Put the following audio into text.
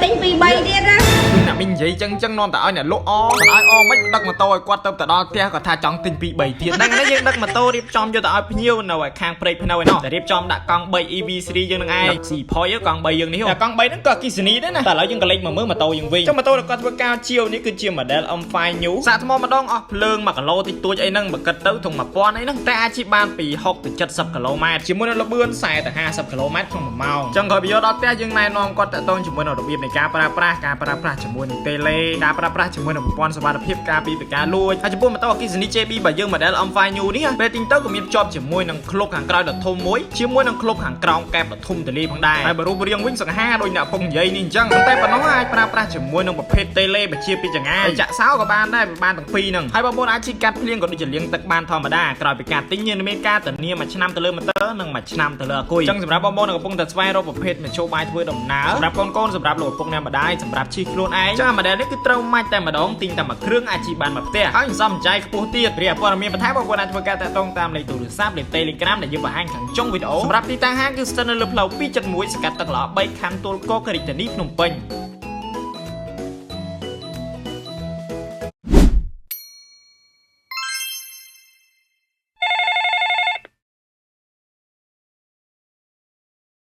tinh pi bay đi ra nè mình vậy chân non tại nè lỗ o mấy đất mà tôi quát tâm tại đó tia có tha chọn tinh pi bảy tiền đây cái đất mà tôi điệp trong cho tại nhiêu nào ở khang play nào nó để điệp trong đã con bay EV3 dương ai xì phoi với con bay dương này không con bay nó có kỳ đấy nè tại lại dương cái lệnh mà mới mà tôi dương vi trong mà tôi là con vừa cao chiều ní cứ chiều mà để ông phai nhú sạ thằng mà đong lương mà cả lô thì tôi ấy nâng mà cất tới thùng mà pon ấy nâng ta chỉ ban bị học từ 70 km chỉ muốn nó bươn xài từ 20 km trong một màu chẳng khỏi bây giờ đó té dương này non con tại tôi chỉ muốn nó đặc biệt này cá pra chỉ muốn tê lê cá pra chỉ muốn là một ponสบายភាពការពីការលួចហើយចំពោះម៉ូតូអគ្គិសនី JB បើយើងមកដែលអំហ្វាយញូនេះពេលទិញទៅក៏មានជាប់ជាមួយនឹងឃ្លុកខាងក្រោយដ៏ធំមួយជាមួយនឹងឃ្លុកខាងក្រោមកែបដ៏ធំទលាផងដែរហើយបើរូបរាងវិញសង្ហាដូចអ្នកពងនិយាយនេះអញ្ចឹងតែប៉ុណ្ណោះអាចប្រើប្រាស់ជាមួយនឹងប្រភេទតេលេបជាពីចង្អាយចាក់សោក៏បានដែរបានទាំងពីរហ្នឹងហើយបងប្អូនអាចជិះកាត់ភ្លៀងក៏ដូចជាលាងទឹកបានធម្មតាក្រោយពីការទិញមានការធានាមួយឆ្នាំទៅលើម៉ូទ័រនិងមួយឆ្នាំទៅលើអគុយអញ្ចឹងសម្រាប់បងប្អូនកំពុងតែស្វែងរកប្រភេទមធ្យោបាយធ្វើដំណើរសម្រាប់កូនសម្រាប់លោកឪពុកម្ដាយសម្រាប់ជិះខ្លួនឯងចាម៉ូដែលនេះគឺត្រូវម៉ាច់តែម្ដងទិញតែមួយគ្រឿងអាចជិះបានមកផ្ទះហើយសំចៃខ្ពស់ទៀតរីឯព័ត៌មានបន្ថែមបងប្អូនអាចធ្វើការតាក់ទងតាមលេខទូរស័ព្ទលេខ Telegram ដែលយើងបង្ហាញខាងចុងវីដេអូសម្រាប់ទីតាំងហាងគឺស្ថិតនៅលើផ្លូវ271សកាត់ទឹកល្អ3ខណ្ឌទួលគោករាជធានីភ្នំពេញ